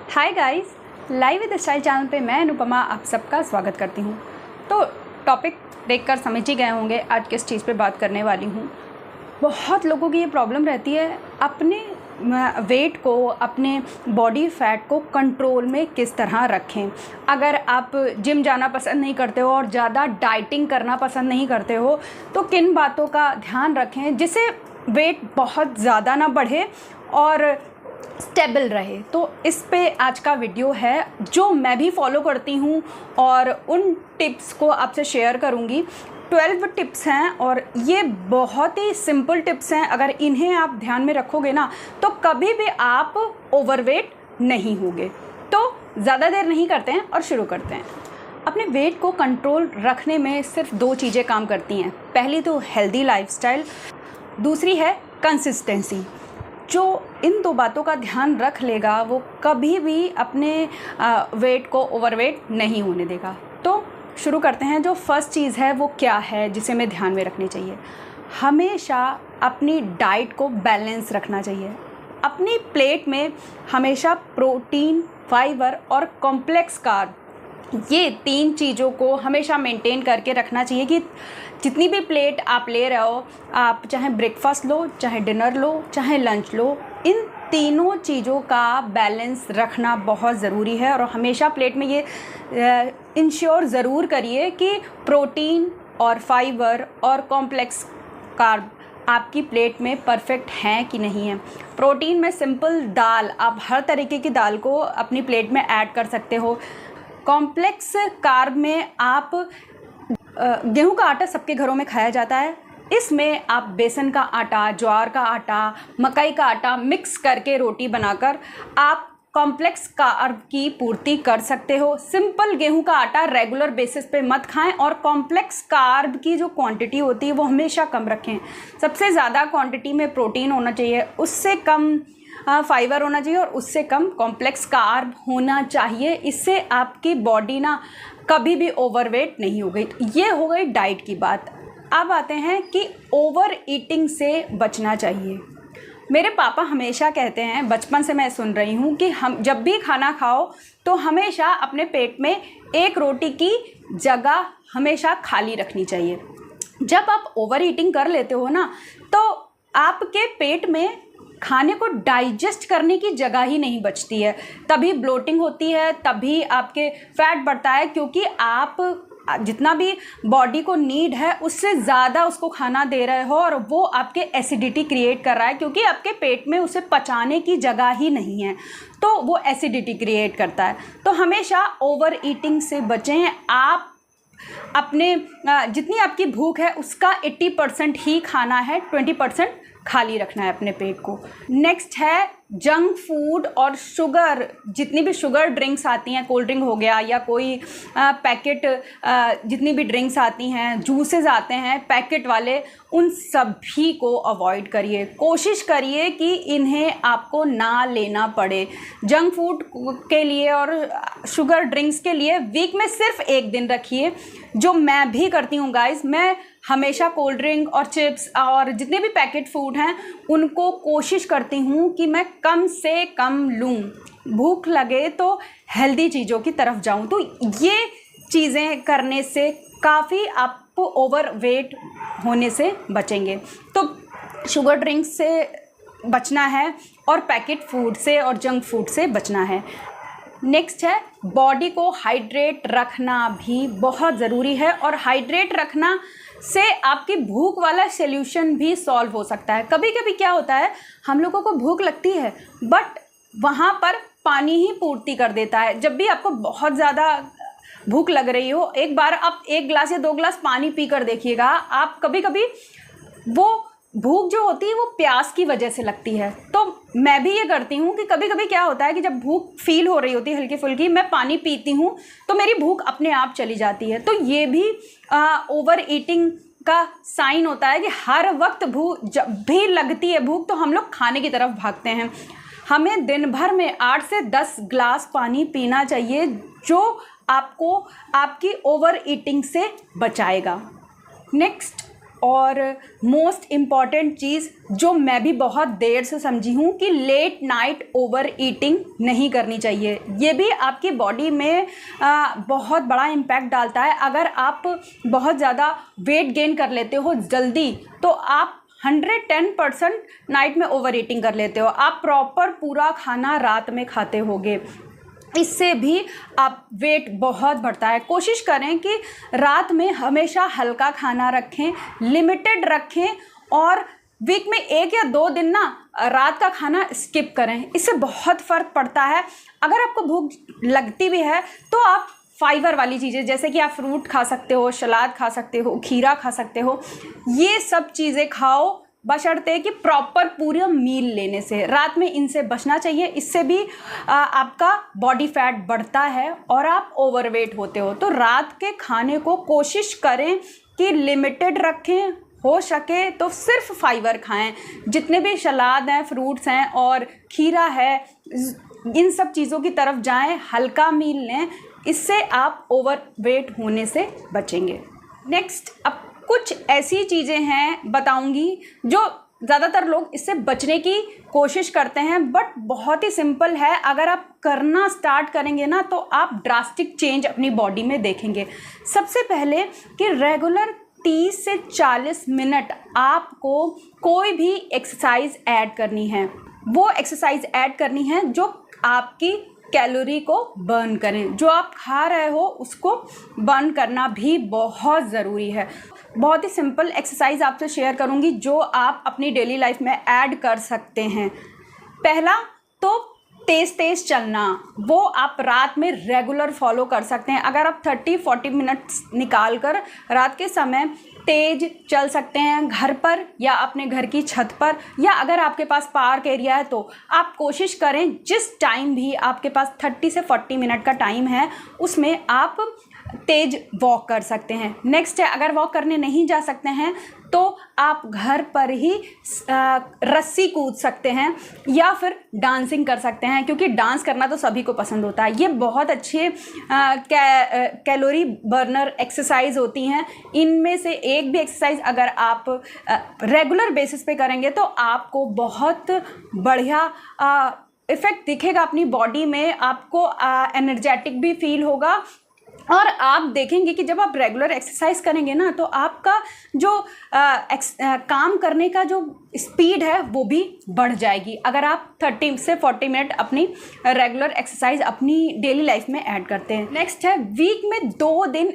Hi guys, live with style channel पे मैं अनुपमा आप सबका स्वागत करती हूँ। तो टॉपिक देखकर समझ ही गए होंगे आज किस चीज़ पे बात करने वाली हूँ। बहुत लोगों की ये प्रॉब्लम रहती है अपने वेट को, अपने बॉडी फैट को कंट्रोल में किस तरह रखें। अगर आप जिम जाना पसंद नहीं करते हो और ज़्यादा डाइटिंग करना पसंद नहीं करते हो तो किन बातों का ध्यान रखें जिससे वेट बहुत ज़्यादा ना बढ़े और स्टेबल रहे। तो इस पे आज का वीडियो है जो मैं भी फॉलो करती हूँ और उन टिप्स को आपसे शेयर करूँगी। 12 टिप्स हैं और ये बहुत ही सिंपल टिप्स हैं। अगर इन्हें आप ध्यान में रखोगे ना तो कभी भी आप ओवरवेट नहीं होगे। तो ज़्यादा देर नहीं करते हैं और शुरू करते हैं। अपने वेट को कंट्रोल रखने में सिर्फ 2 चीज़ें काम करती हैं। पहली तो हेल्दी लाइफस्टाइल, दूसरी है कंसिस्टेंसी। जो इन 2 बातों का ध्यान रख लेगा वो कभी भी अपने वेट को ओवरवेट नहीं होने देगा। तो शुरू करते हैं। जो फर्स्ट चीज़ है वो क्या है जिसे हमें ध्यान में रखनी चाहिए। हमेशा अपनी डाइट को बैलेंस रखना चाहिए। अपनी प्लेट में हमेशा प्रोटीन, फाइबर और कॉम्प्लेक्स कार्ब, ये 3 चीज़ों को हमेशा मेंटेन करके रखना चाहिए कि जितनी भी प्लेट आप ले रहे हो, आप चाहे ब्रेकफास्ट लो, चाहे डिनर लो, चाहे लंच लो, इन तीनों चीज़ों का बैलेंस रखना बहुत ज़रूरी है। और हमेशा प्लेट में ये इंश्योर ज़रूर करिए कि प्रोटीन और फाइबर और कॉम्प्लेक्स कार्ब आपकी प्लेट में परफेक्ट हैं कि नहीं है। प्रोटीन में सिंपल दाल, आप हर तरीके की दाल को अपनी प्लेट में ऐड कर सकते हो। कॉम्प्लेक्स कार्ब में आप गेहूं का आटा सबके घरों में खाया जाता है। इसमें आप बेसन का आटा, ज्वार का आटा, मकई का आटा मिक्स करके रोटी बनाकर आप कॉम्प्लेक्स कार्ब की पूर्ति कर सकते हो। सिंपल गेहूं का आटा रेगुलर बेसिस पे मत खाएं और कॉम्प्लेक्स कार्ब की जो क्वांटिटी होती है वो हमेशा कम रखें। सबसे ज़्यादा क्वांटिटी में प्रोटीन होना चाहिए, उससे कम फाइबर होना चाहिए और उससे कम कॉम्प्लेक्स कार्ब होना चाहिए। इससे आपकी बॉडी ना कभी भी ओवरवेट नहीं हो गई। ये हो गई डाइट की बात। अब आते हैं कि ओवर ईटिंग से बचना चाहिए। मेरे पापा हमेशा कहते हैं, बचपन से मैं सुन रही हूँ कि हम जब भी खाना खाओ तो हमेशा अपने पेट में एक रोटी की जगह हमेशा खाली रखनी चाहिए। जब आप ओवर ईटिंग कर लेते हो ना तो आपके पेट में खाने को डाइजेस्ट करने की जगह ही नहीं बचती है। तभी ब्लोटिंग होती है, तभी आपके फैट बढ़ता है, क्योंकि आप जितना भी बॉडी को नीड है उससे ज़्यादा उसको खाना दे रहे हो और वो आपके एसिडिटी क्रिएट कर रहा है, क्योंकि आपके पेट में उसे पचाने की जगह ही नहीं है तो वो एसिडिटी क्रिएट करता है। तो हमेशा ओवर ईटिंग से बचें। आप अपने जितनी आपकी भूख है उसका 80% ही खाना है, 20% खाली रखना है अपने पेट को। नेक्स्ट है जंक फूड और शुगर। जितनी भी शुगर ड्रिंक्स आती हैं, कोल्ड ड्रिंक हो गया या कोई पैकेट, जितनी भी ड्रिंक्स आती हैं, जूसेस आते हैं पैकेट वाले, उन सभी को अवॉइड करिए। कोशिश करिए कि इन्हें आपको ना लेना पड़े। जंक फूड के लिए और शुगर ड्रिंक्स के लिए वीक में सिर्फ 1 दिन रखिए, जो मैं भी करती हूँ गाइस। मैं हमेशा कोल्ड ड्रिंक और चिप्स और जितने भी पैकेट फूड हैं उनको कोशिश करती हूँ कि मैं कम से कम लूँ। भूख लगे तो हेल्दी चीज़ों की तरफ जाऊँ। तो ये चीज़ें करने से काफ़ी आपको ओवरवेट होने से बचेंगे। तो शुगर ड्रिंक से बचना है और पैकेट फूड से और जंक फूड से बचना है। नेक्स्ट है बॉडी को हाइड्रेट रखना भी बहुत ज़रूरी है और हाइड्रेट रखना से आपकी भूख वाला सॉल्यूशन भी सॉल्व हो सकता है। कभी कभी क्या होता है, हम लोगों को भूख लगती है बट वहाँ पर पानी ही पूर्ति कर देता है। जब भी आपको बहुत ज़्यादा भूख लग रही हो, एक बार आप 1 गिलास या 2 गिलास पानी पी कर देखिएगा। आप कभी कभी वो भूख जो होती है वो प्यास की वजह से लगती है। तो मैं भी ये करती हूँ कि कभी कभी क्या होता है कि जब भूख फील हो रही होती है हल्की फुल्की, मैं पानी पीती हूँ तो मेरी भूख अपने आप चली जाती है। तो ये भी ओवर ईटिंग का साइन होता है कि हर वक्त भूख जब भी लगती है भूख तो हम लोग खाने की तरफ भागते हैं। हमें दिन भर में 8 से 10 ग्लास पानी पीना चाहिए, जो आपको आपकी ओवर ईटिंग से बचाएगा। नेक्स्ट और मोस्ट इम्पॉर्टेंट चीज़ जो मैं भी बहुत देर से समझी हूँ कि लेट नाइट ओवर ईटिंग नहीं करनी चाहिए। ये भी आपकी बॉडी में बहुत बड़ा इम्पैक्ट डालता है। अगर आप बहुत ज़्यादा वेट गेन कर लेते हो जल्दी तो आप 110% नाइट में ओवर ईटिंग कर लेते हो। आप प्रॉपर पूरा खाना रात में खाते होगे, इससे भी आप वेट बहुत बढ़ता है। कोशिश करें कि रात में हमेशा हल्का खाना रखें, लिमिटेड रखें और वीक में 1 या 2 दिन ना रात का खाना स्किप करें। इससे बहुत फ़र्क पड़ता है। अगर आपको भूख लगती भी है तो आप फाइबर वाली चीज़ें जैसे कि आप फ्रूट खा सकते हो, सलाद खा सकते हो, खीरा खा सकते हो, ये सब चीज़ें खाओ बशर्ते कि प्रॉपर पूरा मील लेने से। रात में इनसे बचना चाहिए, इससे भी आपका बॉडी फैट बढ़ता है और आप ओवरवेट होते हो। तो रात के खाने को कोशिश करें कि लिमिटेड रखें, हो सके तो सिर्फ फाइबर खाएं। जितने भी सलाद हैं, फ्रूट्स हैं और खीरा है, इन सब चीज़ों की तरफ जाएं, हल्का मील लें, इससे आप ओवरवेट होने से बचेंगे। नेक्स्ट, अब कुछ ऐसी चीज़ें हैं बताऊंगी जो ज़्यादातर लोग इससे बचने की कोशिश करते हैं, बट बहुत ही सिंपल है। अगर आप करना स्टार्ट करेंगे ना तो आप ड्रास्टिक चेंज अपनी बॉडी में देखेंगे। सबसे पहले कि रेगुलर 30 से 40 मिनट आपको कोई भी एक्सरसाइज ऐड करनी है। वो एक्सरसाइज ऐड करनी है जो आपकी कैलोरी को बर्न करें। जो आप खा रहे हो उसको बर्न करना भी बहुत ज़रूरी है। बहुत ही सिंपल एक्सरसाइज आपसे शेयर करूंगी जो आप अपनी डेली लाइफ में ऐड कर सकते हैं। पहला तो तेज़ चलना, वो आप रात में रेगुलर फॉलो कर सकते हैं। अगर आप 30-40 मिनट्स निकाल कर रात के समय तेज़ चल सकते हैं घर पर या अपने घर की छत पर, या अगर आपके पास पार्क एरिया है तो आप कोशिश करें जिस टाइम भी आपके पास 30 से 40 मिनट का टाइम है उसमें आप तेज़ वॉक कर सकते हैं। नेक्स्ट है, अगर वॉक करने नहीं जा सकते हैं तो आप घर पर ही रस्सी कूद सकते हैं या फिर डांसिंग कर सकते हैं, क्योंकि डांस करना तो सभी को पसंद होता है। ये बहुत अच्छे कैलोरी बर्नर एक्सरसाइज होती हैं। इनमें से एक भी एक्सरसाइज अगर आप रेगुलर बेसिस पे करेंगे तो आपको बहुत बढ़िया इफ़ेक्ट दिखेगा अपनी बॉडी में। आपको एनर्जेटिक भी फील होगा और आप देखेंगे कि जब आप रेगुलर एक्सरसाइज करेंगे ना तो आपका जो काम करने का जो स्पीड है वो भी बढ़ जाएगी, अगर आप 30 से 40 मिनट अपनी रेगुलर एक्सरसाइज अपनी डेली लाइफ में ऐड करते हैं। नेक्स्ट है, वीक में 2 दिन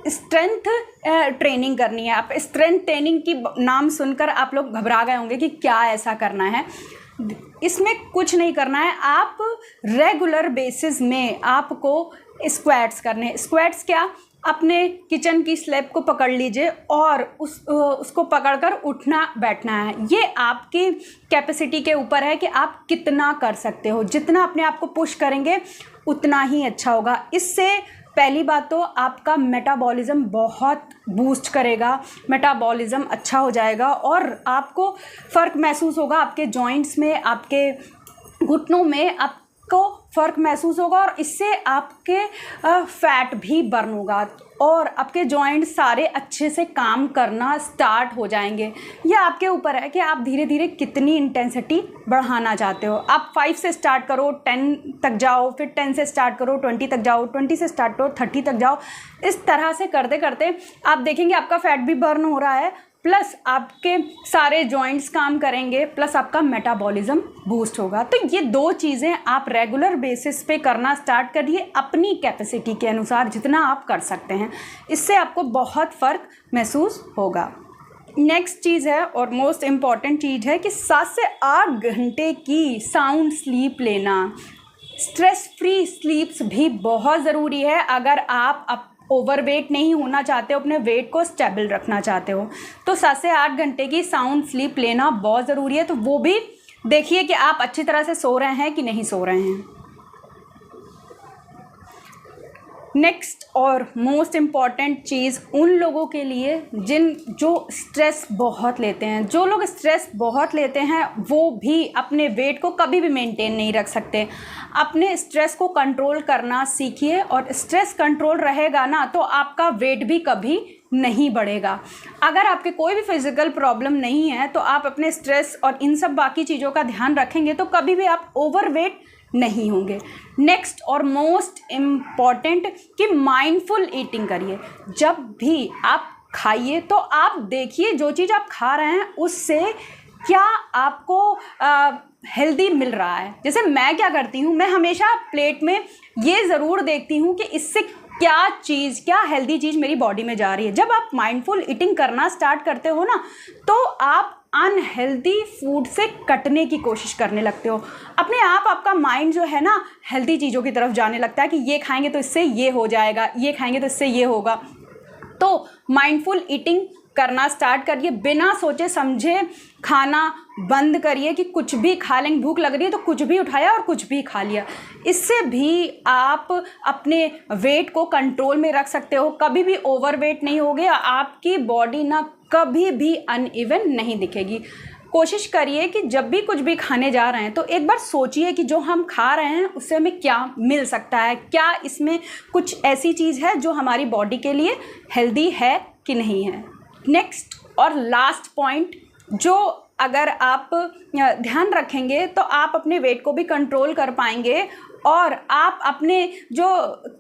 स्ट्रेंथ ट्रेनिंग करनी है। आप स्ट्रेंथ ट्रेनिंग की नाम सुनकर आप लोग घबरा गए होंगे कि क्या ऐसा करना है। इसमें कुछ नहीं करना है, आप रेगुलर बेसिस में आपको स्क्वाट्स करने। स्क्वाट्स क्या, अपने किचन की स्लैब को पकड़ लीजिए और उसको पकड़कर उठना बैठना है। ये आपकी कैपेसिटी के ऊपर है कि आप कितना कर सकते हो। जितना अपने आप को पुश करेंगे उतना ही अच्छा होगा। इससे पहली बात तो आपका मेटाबॉलिज्म बहुत बूस्ट करेगा, मेटाबॉलिज्म अच्छा हो जाएगा और आपको फ़र्क महसूस होगा आपके जॉइंट्स में, आपके घुटनों में आपको फ़र्क महसूस होगा और इससे आपके फैट भी बर्न होगा और आपके जॉइंट सारे अच्छे से काम करना स्टार्ट हो जाएंगे। यह आपके ऊपर है कि आप धीरे धीरे कितनी इंटेंसिटी बढ़ाना चाहते हो। आप 5 से स्टार्ट करो, 10 तक जाओ, फिर 10 से स्टार्ट करो, 20 तक जाओ, 20 से स्टार्ट करो, 30 तक जाओ। इस तरह से करते करते आप देखेंगे आपका फैट भी बर्न हो रहा है, प्लस आपके सारे जॉइंट्स काम करेंगे, प्लस आपका मेटाबॉलिज्म बूस्ट होगा। तो ये 2 चीज़ें आप रेगुलर बेसिस पे करना स्टार्ट करिए अपनी कैपेसिटी के अनुसार, जितना आप कर सकते हैं। इससे आपको बहुत फ़र्क महसूस होगा। नेक्स्ट चीज़ है और मोस्ट इम्पॉर्टेंट चीज़ है कि 7 से 8 घंटे की साउंड स्लीप लेना। स्ट्रेस फ्री स्लीप्स भी बहुत ज़रूरी है। अगर आप ओवरवेट नहीं होना चाहते हो, अपने वेट को स्टेबल रखना चाहते हो, तो 7 से 8 घंटे की साउंड स्लीप लेना बहुत ज़रूरी है। तो वो भी देखिए कि आप अच्छी तरह से सो रहे हैं कि नहीं सो रहे हैं। नेक्स्ट और मोस्ट इम्पॉर्टेंट चीज़ उन लोगों के लिए जो स्ट्रेस बहुत लेते हैं। जो लोग स्ट्रेस बहुत लेते हैं वो भी अपने वेट को कभी भी मेंटेन नहीं रख सकते। अपने स्ट्रेस को कंट्रोल करना सीखिए और स्ट्रेस कंट्रोल रहेगा ना तो आपका वेट भी कभी नहीं बढ़ेगा। अगर आपके कोई भी फिज़िकल प्रॉब्लम नहीं है तो आप अपने स्ट्रेस और इन सब बाकी चीज़ों का ध्यान रखेंगे तो कभी भी आप ओवरवेट नहीं होंगे। नेक्स्ट और मोस्ट इम्पॉर्टेंट कि माइंडफुल ईटिंग करिए। जब भी आप खाइए तो आप देखिए जो चीज़ आप खा रहे हैं उससे क्या आपको हेल्दी मिल रहा है। जैसे मैं क्या करती हूँ, मैं हमेशा प्लेट में ये ज़रूर देखती हूँ कि इससे क्या हेल्दी चीज़ मेरी बॉडी में जा रही है। जब आप माइंडफुल ईटिंग करना स्टार्ट करते हो ना तो आप अनहेल्दी फूड से कटने की कोशिश करने लगते हो। अपने आप आपका माइंड जो है ना हेल्दी चीज़ों की तरफ जाने लगता है कि ये खाएंगे तो इससे ये हो जाएगा, ये खाएंगे तो इससे ये होगा। तो माइंडफुल ईटिंग करना स्टार्ट करिए। बिना सोचे समझे खाना बंद करिए कि कुछ भी खा लेंगे, भूख लग रही है तो कुछ भी उठाया और कुछ भी खा लिया। इससे भी आप अपने वेट को कंट्रोल में रख सकते हो। कभी भी ओवरवेट नहीं होगे, आपकी बॉडी ना कभी भी अनइवन नहीं दिखेगी। कोशिश करिए कि जब भी कुछ भी खाने जा रहे हैं तो एक बार सोचिए कि जो हम खा रहे हैं उससे हमें क्या मिल सकता है, क्या इसमें कुछ ऐसी चीज़ है जो हमारी बॉडी के लिए हेल्दी है कि नहीं है। नेक्स्ट और लास्ट पॉइंट, जो अगर आप ध्यान रखेंगे तो आप अपने वेट को भी कंट्रोल कर पाएंगे और आप अपने जो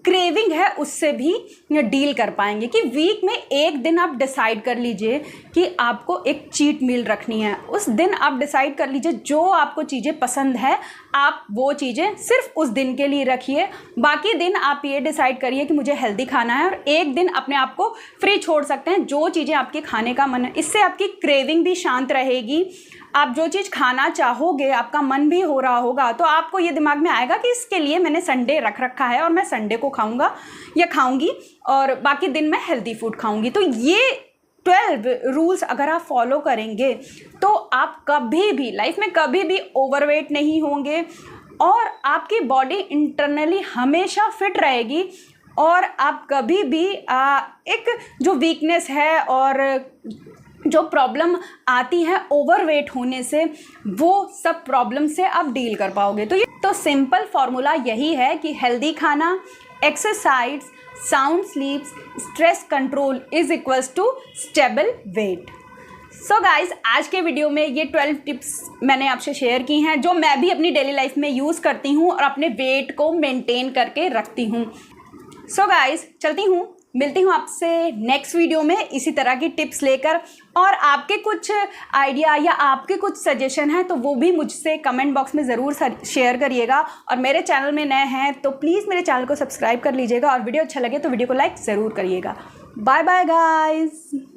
क्रेविंग है उससे भी डील कर पाएंगे। कि वीक में एक दिन आप डिसाइड कर लीजिए कि आपको एक चीट मील रखनी है। उस दिन आप डिसाइड कर लीजिए जो आपको चीज़ें पसंद है आप वो चीज़ें सिर्फ उस दिन के लिए रखिए। बाकी दिन आप ये डिसाइड करिए कि मुझे हेल्दी खाना है, और एक दिन अपने आप को फ्री छोड़ सकते हैं जो चीज़ें आपके खाने का मन है। इससे आपकी क्रेविंग भी शांत रहेगी। आप जो चीज़ खाना चाहोगे आपका मन भी हो रहा होगा तो आपको ये दिमाग में आएगा कि इसके लिए मैंने संडे रख रखा है और मैं संडे को खाऊंगा या खाऊंगी और बाकी दिन मैं हेल्दी फूड खाऊंगी। तो ये 12 रूल्स अगर आप फॉलो करेंगे तो आप कभी भी लाइफ में कभी भी ओवरवेट नहीं होंगे और आपकी बॉडी इंटरनली हमेशा फिट रहेगी। और आप कभी भी एक जो वीकनेस है और जो प्रॉब्लम आती है ओवरवेट होने से, वो सब प्रॉब्लम से आप डील कर पाओगे। तो सिंपल फॉर्मूला यही है कि हेल्दी खाना, exercise, sound sleeps, stress control is equals to stable weight. So guys, आज के वीडियो में ये 12 टिप्स मैंने आपसे शेयर की हैं जो मैं भी अपनी डेली लाइफ में यूज़ करती हूँ और अपने वेट को मेंटेन करके रखती हूँ। सो गाइज, चलती हूँ, मिलती हूँ आपसे नेक्स्ट वीडियो में इसी तरह की टिप्स लेकर। और आपके कुछ आइडिया या आपके कुछ सजेशन हैं तो वो भी मुझसे कमेंट बॉक्स में ज़रूर शेयर करिएगा। और मेरे चैनल में नए हैं तो प्लीज़ मेरे चैनल को सब्सक्राइब कर लीजिएगा और वीडियो अच्छा लगे तो वीडियो को लाइक ज़रूर करिएगा। Bye bye guys.